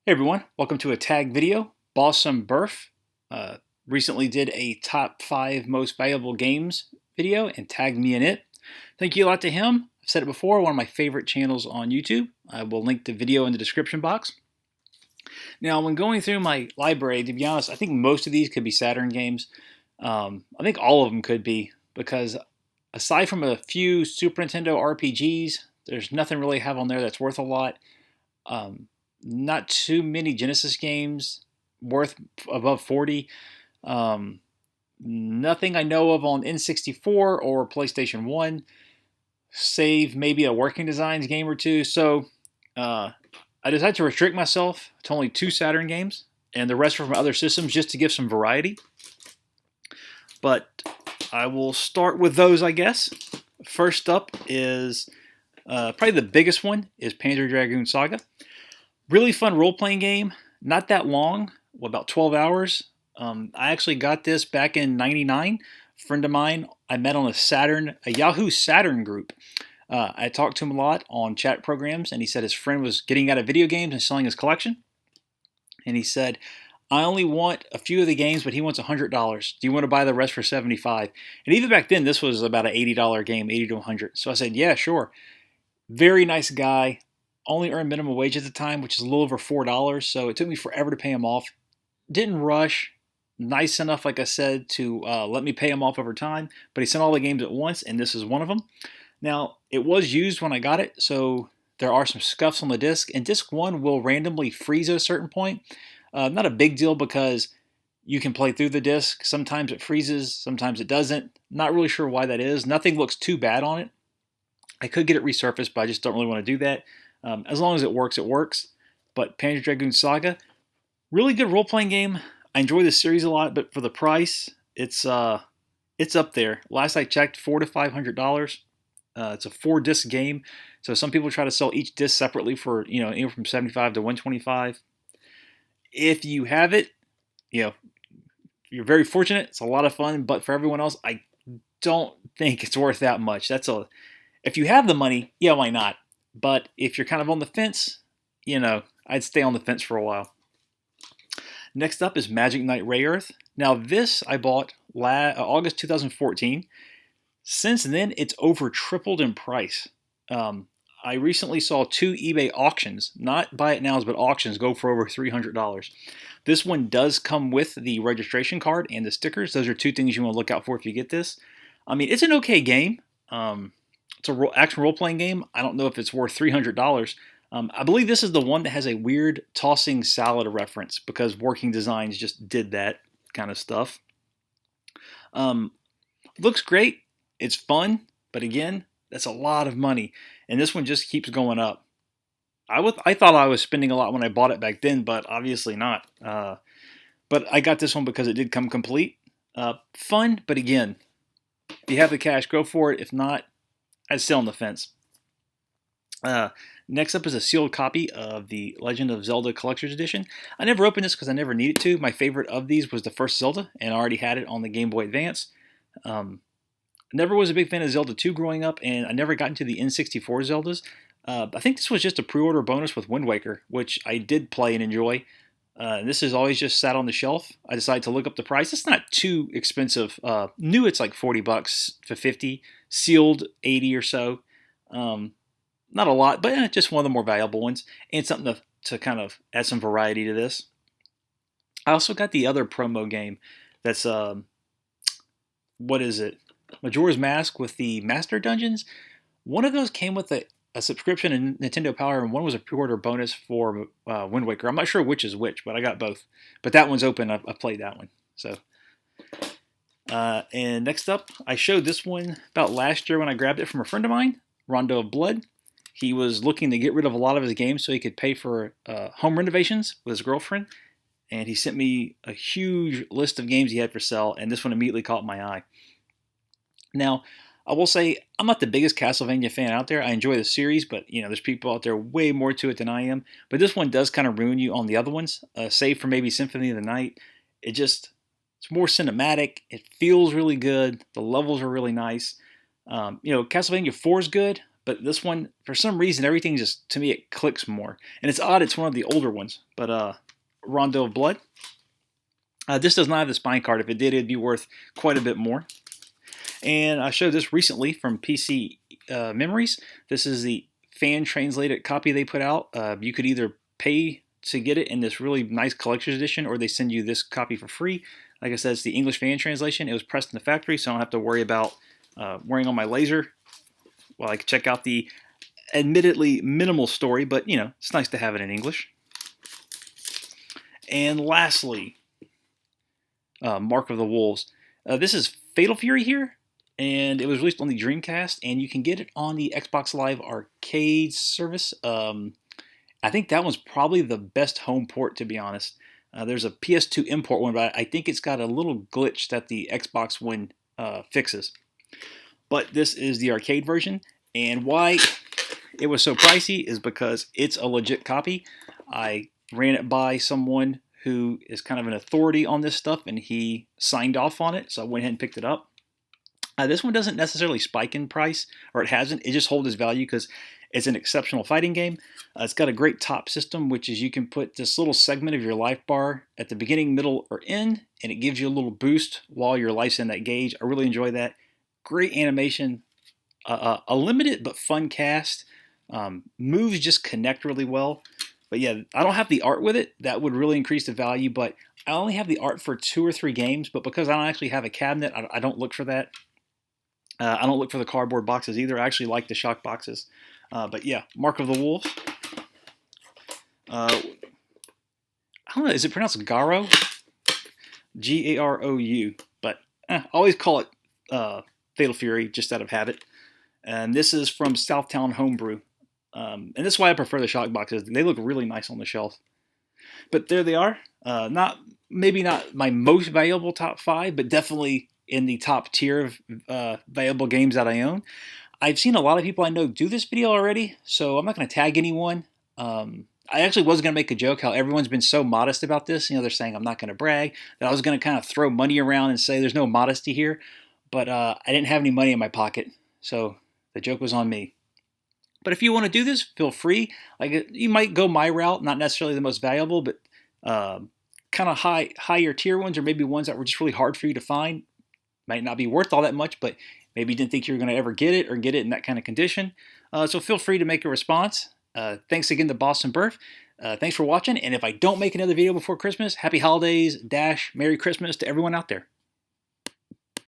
Hey everyone, welcome to a tag video. Bossum Burf recently did a top 5 most valuable games video and tagged me in it. Thank you a lot to him. I've said it before, one of my favorite channels on YouTube. I will link the video in the description box. Now, when going through my library, to be honest, I think most of these could be Saturn games. I think all of them could be, because aside from a few Super Nintendo RPGs, there's nothing really I have on there that's worth a lot. Um, Not too many Genesis games worth above 40. Um, Nothing I know of on N64 or PlayStation 1, save maybe a Working Designs game or two. So uh, I decided to restrict myself to only 2 Saturn games, and the rest were from other systems just to give some variety. But I will start with those, I guess. First up is probably the biggest one is Panzer Dragoon Saga. Really fun role-playing game. Not that long, about 12 hours. I actually got this back in '99. A friend of mine I met on a Yahoo Saturn group. I talked to him a lot on chat programs, and he said his friend was getting out of video games and selling his collection. And he said, I only want a few of the games, but he wants $100. Do you want to buy the rest for 75? And even back then, this was about an $80 game, 80 to 100. So I said, yeah, sure. Very nice guy. Only earned minimum wage at the time, which is a little over $4. So it took me forever to pay him off. Didn't rush. Nice enough, like I said, to let me pay him off over time. But he sent all the games at once, and this is one of them. Now, it was used when I got it, so there are some scuffs on the disc. And disc 1 will randomly freeze at a certain point. Not a big deal because you can play through the disc. Sometimes it freezes, sometimes it doesn't. Not really sure why that is. Nothing looks too bad on it. I could get it resurfaced, but I just don't really want to do that. As long as it works, it works. But Panzer Dragoon Saga, really good role-playing game. I enjoy the series a lot, but for the price, it's up there. Last I checked, $400 to $500. It's a 4 disc game, so some people try to sell each disc separately for anywhere from 75 to 125. If you have it, you know you're very fortunate. It's a lot of fun, but for everyone else, I don't think it's worth that much. If you have the money, yeah, why not? But if you're kind of on the fence, I'd stay on the fence for a while. Next up is Magic Knight Rayearth. Now this I bought August 2014. Since then, it's over tripled in price. I recently saw 2 eBay auctions, not buy it nows, but auctions, go for over $300. This one does come with the registration card and the stickers. Those are 2 things you want to look out for if you get this. I mean, it's an okay game. It's an action role-playing game. I don't know if it's worth $300. I believe this is the one that has a weird tossing salad reference because Working Designs just did that kind of stuff. Looks great. It's fun, but again, that's a lot of money, and this one just keeps going up. I thought I was spending a lot when I bought it back then, but obviously not. But I got this one because it did come complete. Fun, but again, if you have the cash, go for it. If not, I'd stay on the fence. Next up is a sealed copy of the Legend of Zelda Collector's Edition. I never opened this because I never needed to. My favorite of these was the first Zelda, and I already had it on the Game Boy Advance. Never was a big fan of Zelda 2 growing up, and I never got into the N64 Zeldas. I think this was just a pre-order bonus with Wind Waker, which I did play and enjoy. This has always just sat on the shelf. I decided to look up the price. It's not too expensive. New, it's like $40 for 50. Sealed, 80 or so. Not a lot, but just one of the more valuable ones. And something to kind of add some variety to this. I also got the other promo game. That's, what is it? Majora's Mask with the Master Dungeons. One of those came with a subscription in Nintendo Power, and one was a pre-order bonus for Wind Waker. I'm not sure which is which, but I got both. But that one's open. I've played that one. So, and next up, I showed this one about last year when I grabbed it from a friend of mine, Rondo Blood. He was looking to get rid of a lot of his games so he could pay for home renovations with his girlfriend. And he sent me a huge list of games he had for sale, and this one immediately caught my eye. Now, I will say I'm not the biggest Castlevania fan out there. I enjoy the series, but there's people out there way more to it than I am. But this one does kind of ruin you on the other ones, save for maybe Symphony of the Night. It's more cinematic. It feels really good. The levels are really nice. Castlevania 4 is good, But this one, for some reason, everything just, to me, it clicks more. And it's odd, it's one of the older ones. But Rondo Blood. This does not have the spine card. If it did, it'd be worth quite a bit more. And I showed this recently from PC Memories. This is the fan translated copy they put out. You could either pay to get it in this really nice collector's edition, or they send you this copy for free. Like I said, it's the English fan translation. It was pressed in the factory, so I don't have to worry about wearing on my laser. Well, I can check out the admittedly minimal story, but you know, it's nice to have it in English. And lastly, Mark of the Wolves. This is Fatal Fury here, and it was released on the Dreamcast, and you can get it on the Xbox Live Arcade service. I think that one's probably the best home port, to be honest. There's a PS2 import one, but I think it's got a little glitch that the Xbox One fixes. But this is the arcade version, and why it was so pricey is because it's a legit copy. I ran it by someone who is kind of an authority on this stuff, and he signed off on it, so I went ahead and picked it up. This one doesn't necessarily spike in price, or it hasn't. It just holds its value because it's an exceptional fighting game. It's got a great top system, which is you can put this little segment of your life bar at the beginning, middle, or end, and it gives you a little boost while your life's in that gauge. I really enjoy that. Great animation, a limited but fun cast. Moves just connect really well. But yeah, I don't have the art with it. That would really increase the value, but I only have the art for 2 or 3 games, but because I don't actually have a cabinet, I don't look for that. I don't look for the cardboard boxes either. I actually like the shock boxes. But yeah, Mark of the Wolves. I don't know, is it pronounced Garo? G-A-R-O-U. But I always call it Fatal Fury, just out of habit. And this is from Southtown Homebrew. And this is why I prefer the shock boxes. They look really nice on the shelf. But there they are. Maybe not my most valuable top 5, but definitely in the top tier of valuable games that I own. I've seen a lot of people I know do this video already, so I'm not going to tag anyone. I actually was going to make a joke how everyone's been so modest about this. You know, they're saying I'm not going to brag. That I was going to kind of throw money around and say there's no modesty here. But I didn't have any money in my pocket, so the joke was on me. But if you want to do this, feel free. Like, you might go my route, not necessarily the most valuable, but kind of higher tier ones, or maybe ones that were just really hard for you to find. Might not be worth all that much, but maybe you didn't think you were going to ever get it, or get it in that kind of condition. So feel free to make a response. Thanks again to Boston Burf. Thanks for watching, and if I don't make another video before Christmas, happy holidays, Merry Christmas to everyone out there.